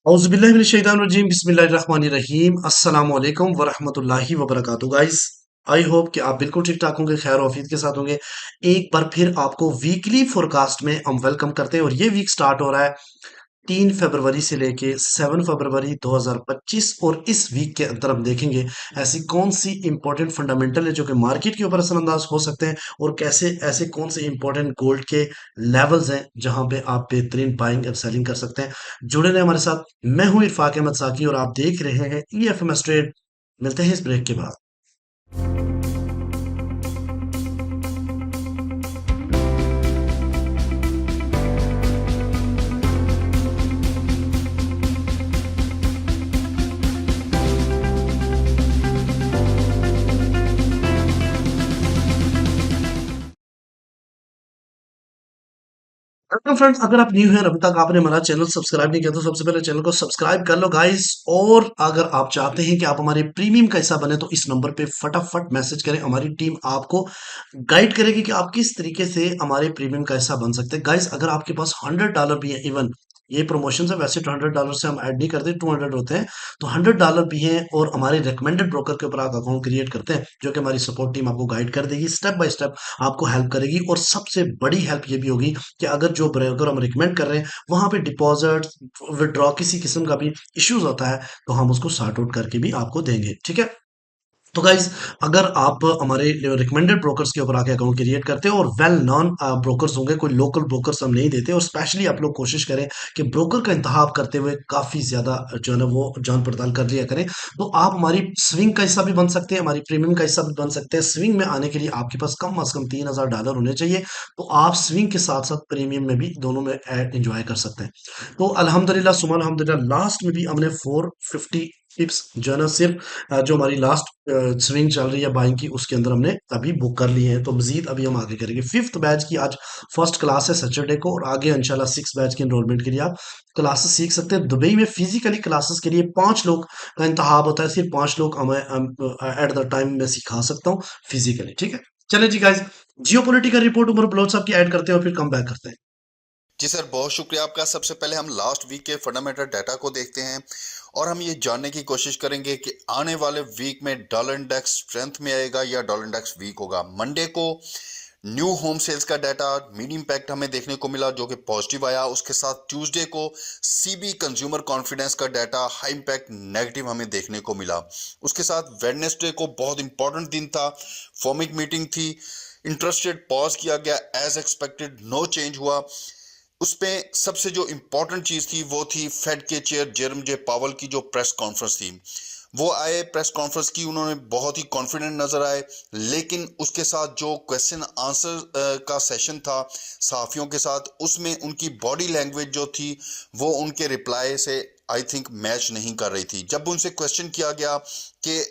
औज़ुबिल्लाहिमिनश्शैतानिर्रजीम बिस्मिल्लाहिर्रहमानिर्रहीम अस्सलामु अलैकुम वरहमतुल्लाहि वबरकातुहू गाइस। आई होप कि आप बिल्कुल ठीक ठाक होंगे, खैर ऑफियत के साथ होंगे। एक बार फिर आपको वीकली फोरकास्ट में हम वेलकम करते हैं और ये वीक स्टार्ट हो रहा है 3 फरवरी से लेके 7 फरवरी 2025। और इस वीक के अंदर हम देखेंगे ऐसी कौन सी इंपॉर्टेंट फंडामेंटल है जो कि मार्केट के ऊपर असरअंदाज हो सकते हैं, और कैसे ऐसे कौन से इंपॉर्टेंट गोल्ड के लेवल्स हैं जहां पे आप बेहतरीन बाइंग एंड सेलिंग कर सकते हैं। जुड़े रहे हमारे साथ। मैं हूं इरफाक अहमद साकी और आप देख रहे हैं EFMS ट्रेड। मिलते हैं इस ब्रेक के बाद। वेलकम फ्रेंड्स, अगर आप न्यू हैं और अभी तक आपने हमारा चैनल सब्सक्राइब नहीं किया तो सबसे पहले चैनल को सब्सक्राइब कर लो गाइस। और अगर आप चाहते हैं कि आप हमारे प्रीमियम का हिस्सा बने तो इस नंबर पे फटाफट मैसेज करें, हमारी टीम आपको गाइड करेगी कि आप किस तरीके से हमारे प्रीमियम का हिस्सा बन सकते हैं। गाइस, अगर आपके पास $100 भी है, इवन ये प्रमोशन है, वैसे तो $100 से हम ऐड नहीं करते, 200 होते हैं, तो $100 भी हैं और हमारे रिकमेंडेड ब्रोकर के ऊपर आप अकाउंट क्रिएट करते हैं, जो कि हमारी सपोर्ट टीम आपको गाइड कर देगी, स्टेप बाय स्टेप आपको हेल्प करेगी। और सबसे बड़ी हेल्प ये भी होगी कि अगर जो ब्रोकर हम रिकमेंड कर रहे हैं वहां पे डिपॉजिट विड्रॉ किसी किस्म का भी इश्यूज होता है तो हम उसको सॉर्ट आउट करके भी आपको देंगे, ठीक है। तो गाइज, अगर आप हमारे रिकमेंडेड ब्रोकर्स के ऊपर आके अकाउंट क्रिएट करते हो और वेल नॉन ब्रोकर्स होंगे, कोई लोकल ब्रोकर्स हम नहीं देते, और स्पेशली आप लोग कोशिश करें कि ब्रोकर का इंतखाब करते हुए काफी ज्यादा जो है ना वो जान पड़ताल कर लिया करें, तो आप हमारी स्विंग का हिस्सा भी बन सकते हैं, हमारी प्रीमियम का हिस्सा भी बन सकते हैं। स्विंग में आने के लिए आपके पास कम अज कम $3000 होने चाहिए, तो आप स्विंग के साथ साथ प्रीमियम में भी दोनों में एंजॉय कर सकते हैं। तो अल्हम्दुलिल्लाह सुबह अल्हम्दुलिल्लाह लास्ट में भी हमने 450 टिप्स जो है ना सिर्फ जो हमारी लास्ट स्विंग चल रही है बाइंग की, उसके अंदर हमने अभी बुक कर लिए हैं। तो मजीद अभी हम आगे करेंगे। फिफ्थ बैच की आज फर्स्ट क्लास है सैटरडे को, और आगे इंशाल्लाह सिक्स बैच की एनरोलमेंट के लिए आप क्लासेस सीख सकते हैं। दुबई में फिजिकली क्लासेस के लिए 5 लोग का इंतखाब होता है, सिर्फ 5 लोग हमें एट द टाइम में सिखा सकता हूँ फिजिकली, ठीक है। चले जी guys, Geo political report Umar Baloch साहब की ऐड करते हैं और फिर कम बैक करते हैं। जी सर, बहुत शुक्रिया आपका। सबसे पहले हम लास्ट वीक के फंडामेंटल डाटा को देखते हैं और हम ये जानने की कोशिश करेंगे कि आने वाले वीक में डॉलर इंडेक्स स्ट्रेंथ में आएगा या डॉलर इंडेक्स वीक होगा। मंडे को न्यू होम सेल्स का डाटा मीडियम इम्पैक्ट हमें देखने को मिला जो कि पॉजिटिव आया। उसके साथ ट्यूसडे को सीबी कंज्यूमर कॉन्फिडेंस का डाटा हाई इम्पैक्ट नेगेटिव हमें देखने को मिला। उसके साथ वेडनेसडे को बहुत इंपॉर्टेंट दिन था, फॉर्मिक मीटिंग थी, इंटरेस्ट रेट पॉज किया गया, एज एक्सपेक्टेड नो चेंज हुआ। उसमें सबसे जो इंपॉर्टेंट चीज थी वो थी फेड के चेयर जेरम जे पावल की जो प्रेस कॉन्फ्रेंस थी। वो आए, प्रेस कॉन्फ्रेंस की, उन्होंने बहुत ही कॉन्फिडेंट नजर आए, लेकिन उसके साथ जो क्वेश्चन आंसर का सेशन था सहाफियों के साथ, उसमें उनकी बॉडी लैंग्वेज जो थी वो उनके रिप्लाई से आई थिंक मैच नहीं कर रही थी। जब उनसे क्वेश्चन किया गया कि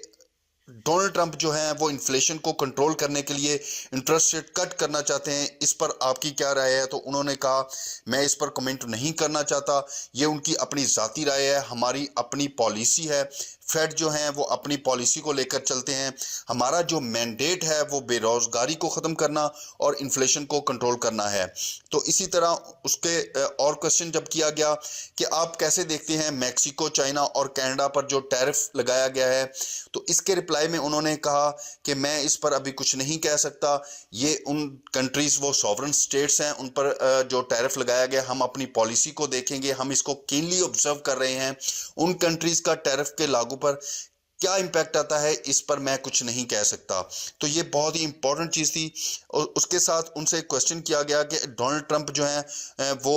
डोनाल्ड ट्रंप जो है वो इन्फ्लेशन को कंट्रोल करने के लिए इंटरेस्ट रेट कट करना चाहते हैं, इस पर आपकी क्या राय है, तो उन्होंने कहा मैं इस पर कमेंट नहीं करना चाहता, ये उनकी अपनी जाती राय है, हमारी अपनी पॉलिसी है। फेड जो है वो अपनी पॉलिसी को लेकर चलते हैं, हमारा जो मैंडेट है वो बेरोजगारी को ख़त्म करना और इन्फ्लेशन को कंट्रोल करना है। तो इसी तरह उसके और क्वेश्चन जब किया गया कि आप कैसे देखते हैं मैक्सिको, चाइना और कनाडा पर जो टैरिफ लगाया गया है, तो इसके रिप्लाई में उन्होंने कहा कि मैं इस पर अभी कुछ नहीं कह सकता, ये उन कंट्रीज वो सॉवरन स्टेट्स हैं, उन पर जो टैरिफ लगाया गया, हम अपनी पॉलिसी को देखेंगे, हम इसको कीनली ऑब्जर्व कर रहे हैं। उन कंट्रीज का टैरिफ के लागू पर क्या इंपैक्ट आता है इस पर मैं कुछ नहीं कह सकता। तो ये बहुत ही इंपॉर्टेंट चीज थी। और उसके साथ उनसे क्वेश्चन किया गया कि डोनाल्ड ट्रंप जो है वो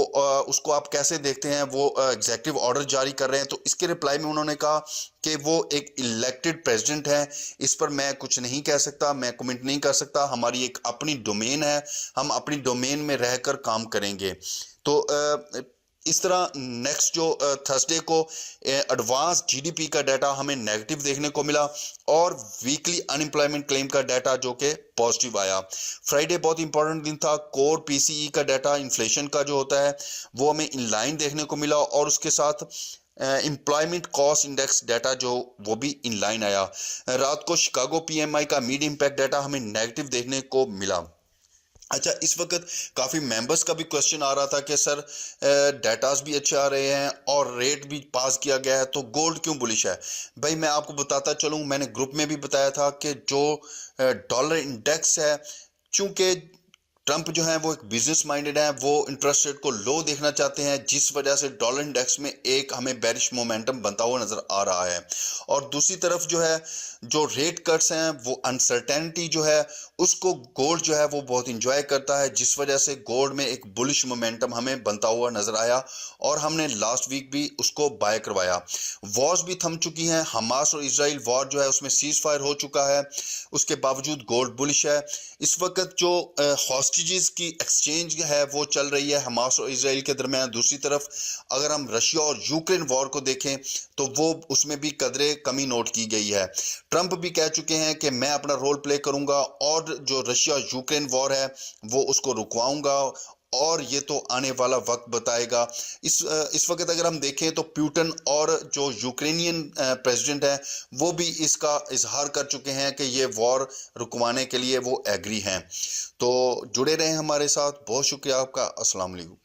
उसको आप कैसे देखते हैं, वो एग्जेक्टिव ऑर्डर जारी कर रहे हैं, तो इसके रिप्लाई में उन्होंने कहा कि वो एक इलेक्टेड प्रेसिडेंट है, इस पर मैं कुछ नहीं कह सकता, मैं कमेंट नहीं कर सकता, हमारी एक अपनी डोमेन है, हम अपनी डोमेन में रहकर काम करेंगे। तो इस तरह नेक्स्ट जो थर्सडे को एडवांस जीडीपी का डाटा हमें नेगेटिव देखने को मिला और वीकली अनएम्प्लॉयमेंट क्लेम का डाटा जो कि पॉजिटिव आया। फ्राइडे बहुत इंपॉर्टेंट दिन था, कोर पीसीई का डाटा इन्फ्लेशन का जो होता है वो हमें इनलाइन देखने को मिला और उसके साथ एम्प्लॉयमेंट कॉस्ट इंडेक्स डाटा जो वो भी इनलाइन आया। रात को शिकागो पीएमआई का मीडियम इम्पैक्ट डाटा हमें नेगेटिव देखने को मिला। अच्छा, इस वक्त काफ़ी मेंबर्स का भी क्वेश्चन आ रहा था कि सर डेटास भी अच्छे आ रहे हैं और रेट भी पास किया गया है, तो गोल्ड क्यों बुलिश है? भाई मैं आपको बताता चलूँ, मैंने ग्रुप में भी बताया था कि जो डॉलर इंडेक्स है, चूंकि ट्रंप जो है वो एक बिजनेस माइंडेड है, वो इंटरेस्ट रेट को लो देखना चाहते हैं, जिस वजह से डॉलर इंडेक्स में एक हमें बेरिश मोमेंटम बनता हुआ नजर आ रहा है। और दूसरी तरफ जो है, जो रेट कट्स हैं, वो अनसर्टेनिटी जो है उसको गोल्ड जो है वो बहुत इंजॉय करता है, जिस वजह से गोल्ड में एक बुलिश मोमेंटम हमें बनता हुआ नजर आया और हमने लास्ट वीक भी उसको बाय करवाया। वॉर्स भी थम चुकी हैं, हमास और इसराइल वॉर जो है उसमें सीज फायर हो चुका है, उसके बावजूद गोल्ड बुलिश है। इस वक्त जो हॉस्टेजेस की एक्सचेंज है वो चल रही है हमास और इसराइल के दरमियान। दूसरी तरफ अगर हम रशिया और यूक्रेन वॉर को देखें तो वो उसमें भी कदरे कमी नोट की गई है। ट्रंप भी कह चुके हैं कि मैं अपना रोल प्ले करूंगा और जो रशिया यूक्रेन वॉर है वो उसको रुकवाऊंगा, और ये तो आने वाला वक्त बताएगा। इस वक्त अगर हम देखें तो प्यूटन और जो यूक्रेनियन प्रेसिडेंट है वो भी इसका इजहार कर चुके हैं कि ये वॉर रुकवाने के लिए वो एग्री हैं। तो जुड़े रहें हमारे साथ, बहुत शुक्रिया आपका। अस्सलाम वालेकुम।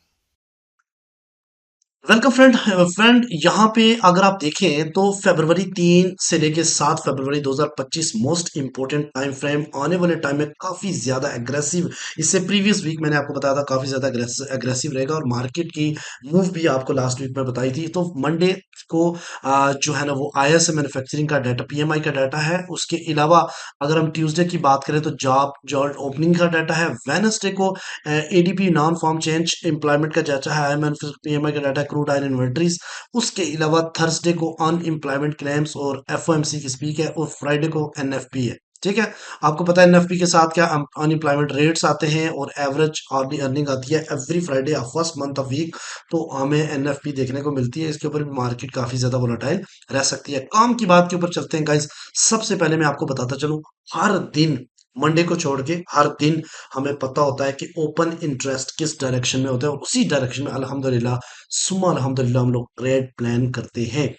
Welcome friend. फ्रेंड यहाँ पे अगर आप देखें तो फरवरी 3 से लेके 7 फरवरी 2025 मोस्ट इंपोर्टेंट टाइम फ्रेम। आने वाले टाइम में काफी ज्यादा एग्रेसिव, इससे प्रीवियस वीक मैंने आपको बताया था काफी ज्यादा एग्रेसिव रहेगा, और मार्केट की मूव भी आपको लास्ट वीक में बताई थी। तो मंडे को जो है ना वो आईएसएम मैन्युफैक्चरिंग का डाटा, पीएमआई का डाटा है। उसके अलावा अगर हम ट्यूसडे की बात करें तो जॉब ओपनिंग का डाटा है। वेनसडे को ADP non farm change employment का डाटा है, आईएमएफ पीएमआई का डाटा, क्रूड ऑयल इन्वेंटरीज। उसके अलावा थर्सडे को अनएम्प्लॉयमेंट क्लेम्स और एफओएमसी की स्पीक है, और फ्राइडे को एनएफपी है। ठीक है, आपको पता है एनएफपी के साथ क्या अनएम्प्लॉयमेंट रेट्स आते हैं और एवरेज अर्ली अर्निंग आती है every Friday of first month of week. तो हमें एनएफपी देखने को मिलती है, इसके ऊपर भी मार्केट काफी ज्यादा वोलेटाइल रह सकती है। काम की बात के ऊपर चलते हैं गाइस। सबसे पहले मैं आपको बताता चलूं, हर दिन मंडे को छोड़ के हर दिन हमें पता होता है कि ओपन इंटरेस्ट किस डायरेक्शन में होता है, और उसी डायरेक्शन में अल्हम्दुलिल्लाह सुम्मा अल्हम्दुलिल्लाह हम लोग ट्रेड प्लान करते हैं।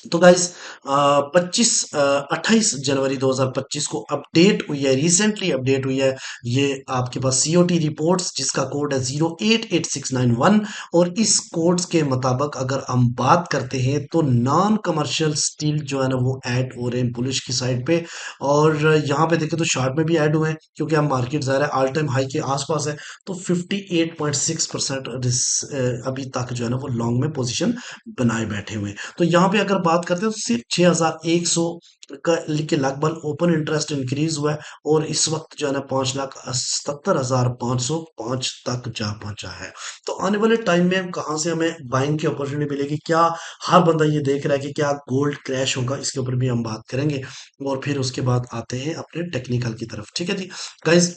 तो गाइस 28 जनवरी 2025 को अपडेट हुई है, रिसेंटली अपडेट हुई है। ये आपके पास सीओटी रिपोर्ट्स जिसका कोड है 088691, और इस कोड्स के मुताबिक अगर हम बात करते हैं तो नॉन कमर्शियल स्टील जो है ना वो ऐड हो रहे हैं बुलिश की साइड पे। और यहाँ पे देखें तो शार्ट में भी ऐड हुए हैं, क्योंकि हम मार्केट ज़ाहिर है ऑल टाइम हाई के आसपास है। तो 58.6% अभी तक जो है ना वो लॉन्ग में पोजीशन बनाए बैठे हुए हैं। तो यहाँ पे अगर बात करते हैं तो सिर्फ 6100 का के लगभग ओपन इंटरेस्ट इंक्रीज हुआ है, और इस वक्त जो है ना 5,77,505 तक जा पहुंचा है। तो आने वाले टाइम में कहाँ से हमें बाइंग की अपॉर्चुनिटी मिलेगी, क्या हर बंदा ये देख रहा है कि क्या गोल्ड क्रैश होगा, इसके ऊपर भी हम बात करेंगे। और फिर उसके बाद आते हैं अपने टेक्निकल की तरफ। ठीक है जी गाइज,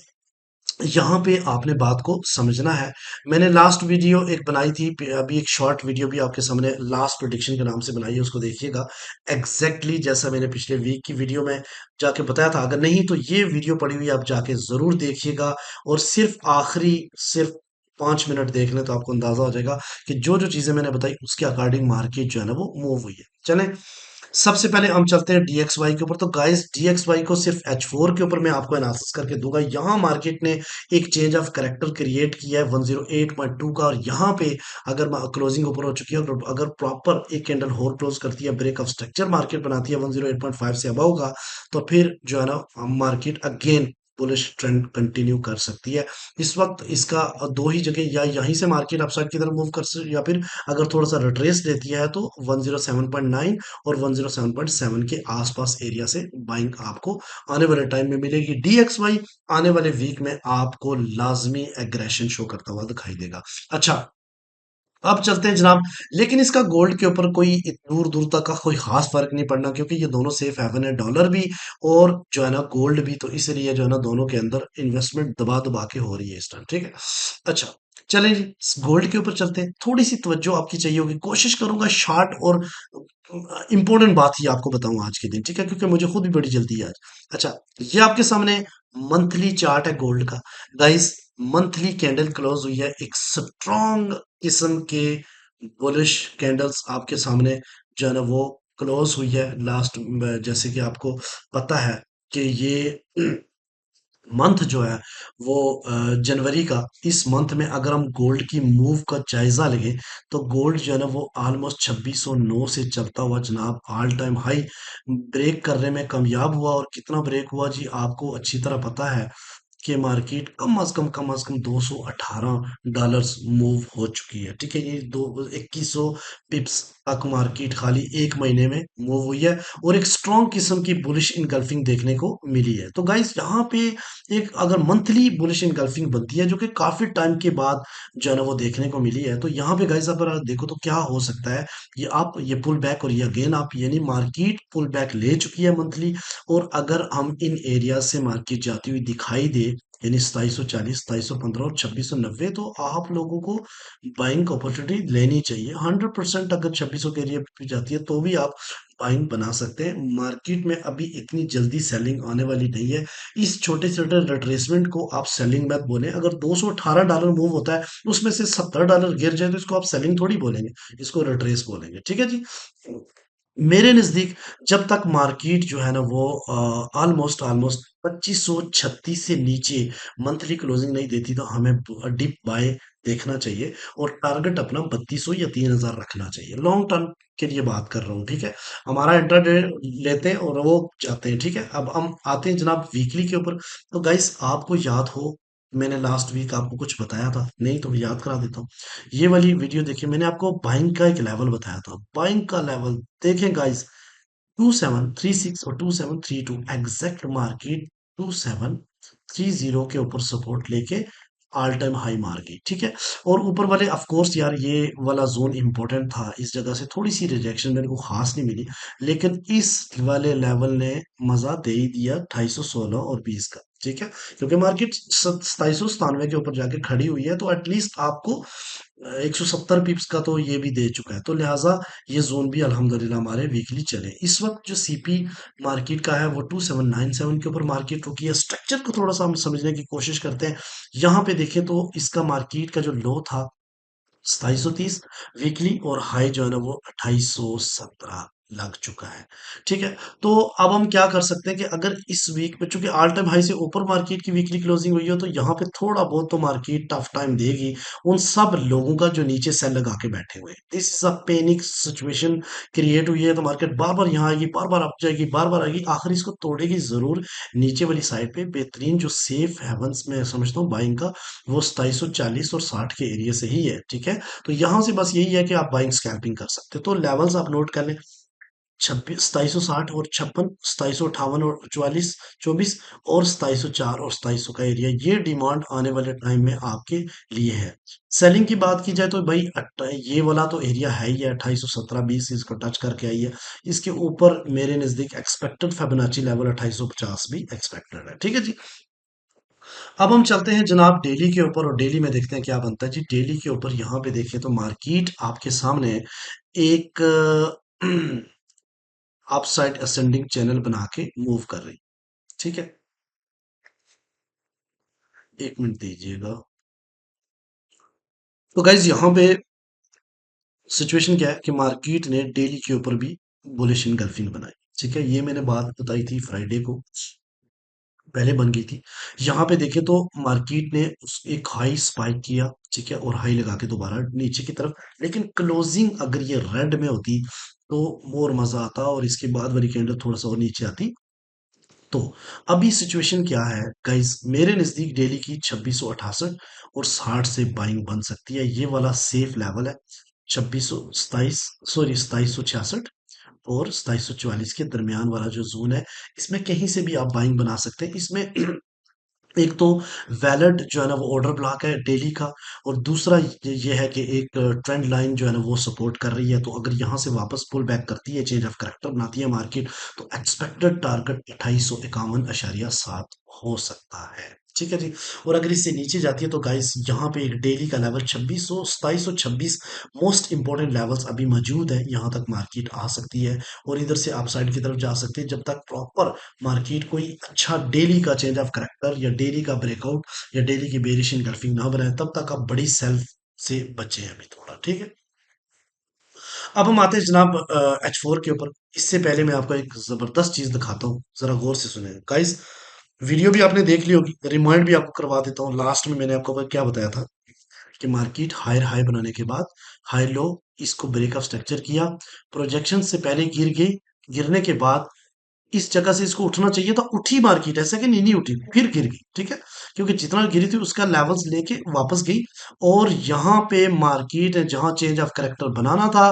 यहाँ पे आपने बात को समझना है। मैंने लास्ट वीडियो एक बनाई थी, अभी एक शॉर्ट वीडियो भी आपके सामने लास्ट प्रेडिक्शन के नाम से बनाई है, उसको देखिएगा। एग्जैक्टली जैसा मैंने पिछले वीक की वीडियो में जाके बताया था। अगर नहीं तो ये वीडियो पड़ी हुई है, आप जाके जरूर देखिएगा। और सिर्फ 5 मिनट देख लें तो आपको अंदाजा हो जाएगा कि जो जो चीजें मैंने बताई उसके अकॉर्डिंग मार्केट जो है ना वो मूव हुई है। चलें, सबसे पहले हम चलते हैं डीएक्सवाई के ऊपर। तो गाइस डीएक्सवाई को सिर्फ H4 के ऊपर मैं आपको एनालिसिस करके दूंगा। यहाँ मार्केट ने एक चेंज ऑफ करेक्टर क्रिएट किया है 108.2 का, और यहाँ पे अगर क्लोजिंग ऊपर हो चुकी है और अगर प्रॉपर एक कैंडल होल क्लोज करती है, ब्रेक ऑफ स्ट्रक्चर मार्केट बनाती है 108.5 से अबव का, तो फिर जो है ना market again bullish trend continue कर सकती है। इस वक्त इसका दो ही जगह, या यहीं से मार्केट अपसाइड की तरफ मूव कर सकती है, या फिर अगर थोड़ा सा रिट्रेस लेती है तो 107.9 और 107.7 के आसपास एरिया से बाइंग आपको आने वाले टाइम में मिलेगी। डीएक्सवाई आने वाले वीक में आपको लाजमी एग्रेशन शो करता हुआ दिखाई देगा। अच्छा, अब चलते हैं जनाब। लेकिन इसका गोल्ड के ऊपर कोई दूर दूर तक का कोई खास फर्क नहीं पड़ना, क्योंकि ये दोनों सेफ हेवन है, डॉलर भी और जो है ना गोल्ड भी। तो इसलिए जो है ना दोनों के अंदर इन्वेस्टमेंट दबा दबा के हो रही है इस टाइम। ठीक है, अच्छा चलें जी, गोल्ड के ऊपर चलते हैं। थोड़ी सी तवज्जो आपकी चाहिए होगी, कोशिश करूंगा शार्ट और इंपॉर्टेंट बात ही आपको बताऊं आज के दिन। ठीक है, क्योंकि मुझे खुद भी बड़ी जल्दी है आज। अच्छा, ये आपके सामने मंथली चार्ट है गोल्ड का। गाइस, मंथली कैंडल क्लोज हुई है एक स्ट्रॉन्ग किस्म के बुलिश कैंडल्स आपके सामने जो है ना वो क्लोज हुई है लास्ट। जैसे कि आपको पता है कि ये मंथ जो है वो जनवरी का, इस मंथ में अगर हम गोल्ड की मूव का जायजा लेंगे तो गोल्ड जो है ना वो ऑलमोस्ट 2609 से चलता हुआ जनाब ऑल टाइम हाई ब्रेक करने में कामयाब हुआ। और कितना ब्रेक हुआ जी आपको अच्छी तरह पता है कि मार्केट कम अज कम $218 मूव हो चुकी है। ठीक है, ये दो 2100 पिप्स तक मार्केट खाली एक महीने में मूव हुई है और एक स्ट्रॉन्ग किस्म की बुलिश इनगल्फिंग देखने को मिली है। तो गाइस यहाँ पे एक अगर मंथली बुलिश इनगल्फिंग बनती है जो कि काफी टाइम के बाद जो है ना वो देखने को मिली है, तो यहाँ पे गाइस अगर आप देखो तो क्या हो सकता है, ये आप ये पुल बैक और ये अगेन आप यानी मार्केट पुल बैक ले चुकी है मंथली। और अगर हम इन एरिया से मार्केट जाती हुई दिखाई दे यानी 2740, 2715 और 2690, तो आप लोगों को बाइंग अपॉर्चुनिटी लेनी चाहिए 100%। अगर 2600 के एरिया पे जाती है तो भी आप बाइंग बना सकते हैं। मार्केट में अभी इतनी जल्दी सेलिंग आने वाली नहीं है। इस छोटे छोटे रिट्रेसमेंट को आप सेलिंग मत बोले। अगर $218 मूव होता है उसमें से $70 गिर जाए तो इसको आप सेलिंग थोड़ी बोलेंगे, इसको रिट्रेस बोलेंगे। ठीक है जी। मेरे नजदीक जब तक मार्केट जो है ना वो ऑलमोस्ट ऑलमोस्ट 2536 से नीचे मंथली क्लोजिंग नहीं देती तो हमें डिप बाय देखना चाहिए और टारगेट अपना 3200 या 3000 रखना चाहिए। लॉन्ग टर्म के लिए बात कर रहा हूँ। ठीक है, हमारा इंट्राडे लेते हैं और वो जाते हैं। ठीक है, अब हम आते हैं जनाब वीकली के ऊपर। तो गाइस आपको याद हो मैंने लास्ट वीक आपको कुछ बताया था, नहीं तो मैं याद करा देता हूँ। ये वाली वीडियो देखिए, मैंने आपको बाइंग का एक लेवल बताया था। बाइंग का लेवल देखें गाइस, 2736 और 2732 एग्जैक्ट मार्केट 2730 के ऊपर सपोर्ट लेके ऑल टाइम हाई मार गई। ठीक है, और ऊपर वाले ऑफ कोर्स यार ये वाला जोन इंपॉर्टेंट था, इस जगह से थोड़ी सी रिजेक्शन मेरे को खास नहीं मिली, लेकिन इस वाले लेवल ने मजा दे ही दिया 2816 और 20 का। ठीक है, क्योंकि मार्केट 2797 के ऊपर जाके खड़ी हुई है तो एटलीस्ट आपको 170 पिप्स का तो ये भी दे चुका है। तो लिहाजा ये जोन भी अल्हम्दुलिल्लाह हमारे वीकली चले। इस वक्त जो सीपी मार्केट का है वो 2797 के ऊपर मार्केट रुकी है। स्ट्रक्चर को थोड़ा सा हम समझने की कोशिश करते हैं। यहाँ पे देखें तो इसका मार्केट का जो लो था 2730 वीकली, और हाई जो है ना वो 2817 लग चुका है। ठीक है, तो अब हम क्या कर सकते हैं कि अगर इस वीक में चूंकि ऑल टाइम हाई से ऊपर मार्केट की वीकली क्लोजिंग हुई है तो यहाँ पे थोड़ा बहुत तो मार्केट टफ टाइम देगी उन सब लोगों का जो नीचे सेल लगा के बैठे हुए हैं। This is a panic situation create हुई है, तो मार्केट बार बार यहाँ आएगी, बार बार अप जाएगी, बार बार आएगी, आखिर इसको तोड़ेगी जरूर। नीचे वाली साइड पे बेहतरीन जो सेफ हेवंस में समझता हूँ बाइंग का, वो 2740 और 60 के एरिया से ही है। ठीक है, तो यहां से बस यही है कि आप बाइंग स्कैल्पिंग कर सकते हो। तो लेवल्स आप नोट कर लें, 2760 और 56, 2758 और 24 और 2704 और 2700 का एरिया, ये डिमांड आने वाले टाइम में आपके लिए है। सेलिंग की बात की जाए तो भाई ये वाला तो एरिया है ही है, 2817-20 इसको टच करके आई है। इसके ऊपर मेरे नजदीक एक्सपेक्टेड फेबोनाची लेवल 2850 भी एक्सपेक्टेड है। ठीक है जी। अब हम चलते हैं जनाब डेली के ऊपर और डेली में देखते हैं क्या बनता है जी। डेली के ऊपर यहाँ पे देखें तो मार्केट आपके सामने एक अपसाइड असेंडिंग चैनल बना के मूव कर रही। ठीक है, एक मिनट दीजिएगा। तो गाइज यहाँ पे सिचुएशन क्या है कि मार्केट ने डेली के ऊपर भी बुलिश इनगल्फिंग बनाई। ठीक है, ये मैंने बात बताई थी फ्राइडे को, पहले बन गई थी। यहाँ पे देखें तो मार्केट ने एक हाई स्पाइक किया। ठीक है, और हाई लगा के दोबारा नीचे की तरफ, लेकिन क्लोजिंग अगर ये रेड में होती तो मोर मजा आता और इसके बाद वाली कैंडल थोड़ा सा और नीचे आती। तो अभी सिचुएशन क्या है गाइस, मेरे नजदीक डेली की 2668 और 60 से बाइंग बन सकती है। ये वाला सेफ लेवल है 2627, सॉरी 2766 और 2744 के दरमियान वाला जो जोन है, इसमें कहीं से भी आप बाइंग बना सकते हैं। इसमें एक तो वैलिड जो है ना वो ऑर्डर ब्लॉक है डेली का, और दूसरा ये है कि एक ट्रेंड लाइन जो है ना वो सपोर्ट कर रही है। तो अगर यहाँ से वापस पुल बैक करती है, चेंज ऑफ करेक्टर बनाती है मार्केट, तो एक्सपेक्टेड टारगेट 2851.7 हो सकता है। ठीक है जी। और अगर इससे नीचे जाती है तो गाइस यहाँ पे एक डेली का लेवल 2600, 2726 मोस्ट इंपॉर्टेंट लेवल्स अभी मौजूद है, यहाँ तक मार्केट आ सकती है और इधर से अपसाइड की तरफ जा सकती है। जब तक प्रॉपर मार्केट कोई अच्छा डेली का चेंज ऑफ करेक्टर या डेली का ब्रेकआउट या डेली की बेरिश इनगल्फिंग ना बनाए, तब तक आप बड़ी सेल्फ से बचे हैं अभी थोड़ा। ठीक है, अब हम आते हैं जनाब H4 के ऊपर। इससे पहले मैं आपको एक जबरदस्त चीज दिखाता हूँ, जरा गौर से सुने गाइस। वीडियो भी आपने देख ली होगी, रिमाइंड भी आपको करवा देता हूँ। लास्ट में मैंने आपको क्या बताया था कि मार्केट हायर हाई बनाने के बाद हाई लो इसको ब्रेकअप स्ट्रक्चर किया, प्रोजेक्शन से पहले गिर गई, गिरने के बाद इस जगह से इसको उठना चाहिए था, उठी मार्केट, ऐसा कि नहीं उठी, फिर गिर गई, ठीक है। क्योंकि जितना गिरी थी उसका लेवल्स लेके वापस गई, और यहाँ पे मार्केट जहाँ चेंज ऑफ करेक्टर बनाना था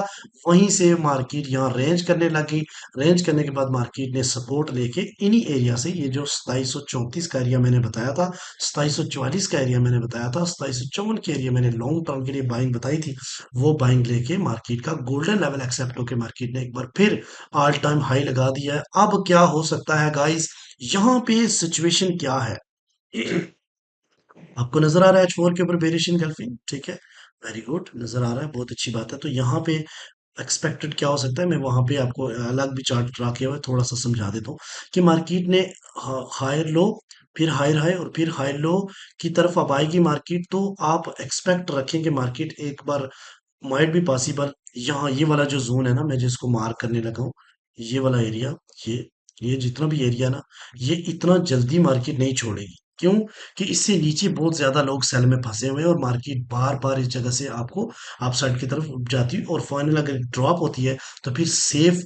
वहीं से मार्केट यहाँ रेंज करने लगी। रेंज करने के बाद मार्केट ने सपोर्ट लेके इन्हीं एरिया से, ये जो 2734 का एरिया मैंने बताया था, 2744 का एरिया मैंने बताया था, 2754 के एरिया मैंने लॉन्ग टर्म के लिए बाइंग बताई थी, वो बाइंग लेके मार्केट का गोल्डन लेवल एक्सेप्ट होकर मार्केट ने एक बार फिर ऑल टाइम हाई लगा दिया है। अब क्या हो सकता है गाइस, यहाँ पे सिचुएशन क्या है? आपको नजर आ रहा है H4 के ऊपर बेरिश एंगल्फिंग, ठीक है। वेरी गुड, नजर आ रहा है, बहुत अच्छी बात है। तो यहाँ पे एक्सपेक्टेड क्या हो सकता है, मैं वहां पे आपको अलग भी चार्ट ड्रा किया हुआ है, थोड़ा सा समझा देता हूँ कि मार्केट ने हायर लो, फिर हायर हाई और फिर हाई लो की तरफ अब आएगी मार्केट, तो आप एक्सपेक्ट रखें कि मार्केट एक बार माइट बी पॉसिबल, यहाँ ये वाला जो जोन है ना, मैं जिसको मार्क करने लगा हूँ, ये वाला एरिया, ये ये जितना भी एरिया ना, ये इतना जल्दी मार्केट नहीं छोड़ेगी। क्यों? कि इससे नीचे बहुत ज्यादा लोग सेल में फंसे हुए हैं, और मार्केट बार बार इस जगह से आपको अप साइड की तरफ जाती है, और फाइनल अगर ड्रॉप होती है तो फिर सेफ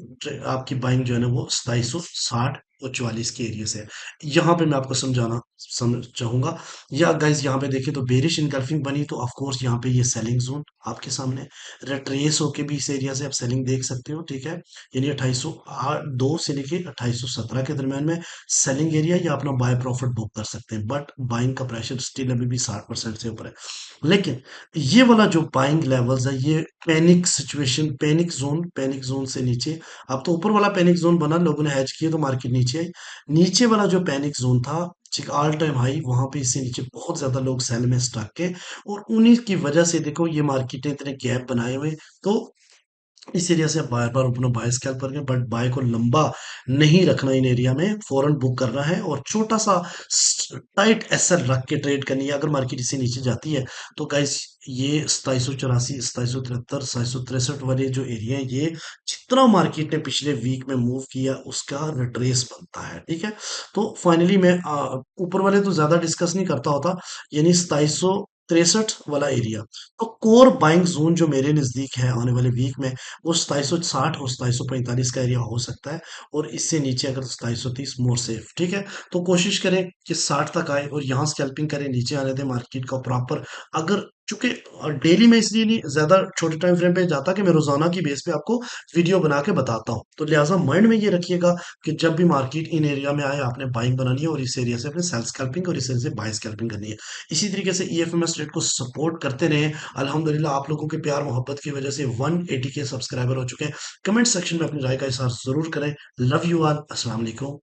आपकी बाइंग जो है ना वो 2760 और 44 के एरिया से है। यहाँ पे मैं आपको समझाना समझ चाहूंगा। या गाइज यहाँ पे देखें तो बेरिश इनकल्फिंग बनी, तो ऑफ कोर्स यहाँ पे ये सेलिंग जोन आपके सामने रिट्रेस होके भी इस एरिया से आप सेलिंग देख सकते हो, ठीक है। यानी 2802 से लेके 2817 के दरम्यान में सेलिंग एरिया, या अपना बाय प्रॉफिट बुक कर सकते हैं, बट बाइंग का प्रेशर स्टिल अभी भी 60% से ऊपर है। लेकिन ये वाला जो बाइंग लेवल्स है, ये पैनिक सिचुएशन, पैनिक जोन से नीचे, अब तो ऊपर वाला पैनिक जोन बना, लोगों ने हैज किया तो मार्केट नीचे आई। नीचे वाला जो पैनिक जोन था, ठीक ऑल टाइम हाई, वहां पे इससे नीचे बहुत ज्यादा लोग सेल में स्टक के, और उन्हीं की वजह से देखो ये मार्केट ने इतने गैप बनाए हुए। तो इस एरिया से आप बार बार अपना बाय स्कैल्प करके, बट बाय को लंबा नहीं रखना, इन एरिया में फौरन बुक करना है, और छोटा सा टाइट एसएल रख के ट्रेड करनी है। अगर मार्केट इससे नीचे जाती है तो गाइस, ये 2784, 2773, 2763 वाले जो एरिया है, ये जितना मार्केट ने पिछले वीक में मूव किया उसका रिट्रेस बनता है, ठीक है। तो फाइनली मैं ऊपर वाले तो ज्यादा डिस्कस नहीं करता होता, यानी 2763 वाला एरिया, तो कोर बाइंग जोन जो मेरे नजदीक है आने वाले वीक में, वो 2760 और 2745 का एरिया हो सकता है। और इससे नीचे अगर 2730 मोर सेफ, ठीक है। तो कोशिश करें कि 60 तक आए और यहाँ स्कैल्पिंग करें, नीचे आने दें मार्केट का प्रॉपर। अगर चूंकि डेली में इसलिए नहीं ज्यादा छोटे टाइम फ्रेम पे जाता कि मैं रोजाना की बेस पे आपको वीडियो बना के बताता हूँ, तो लिहाजा माइंड में ये रखिएगा कि जब भी मार्केट इन एरिया में आए आपने बाइंग बनानी है, और इस एरिया से अपने सेल स्कैल्पिंग और इस एरिया से बाय स्कैल्पिंग करनी है। इसी तरीके से ईएफएमएस ट्रेड को सपोर्ट करते रहे। अल्हम्दुलिल्लाह आप लोगों के प्यार मोहब्बत की वजह से 180 के सब्सक्राइबर हो चुके हैं। कमेंट सेक्शन में अपनी राय का इजहार जरूर करें। लव यू ऑल, अस्सलाम वालेकुम।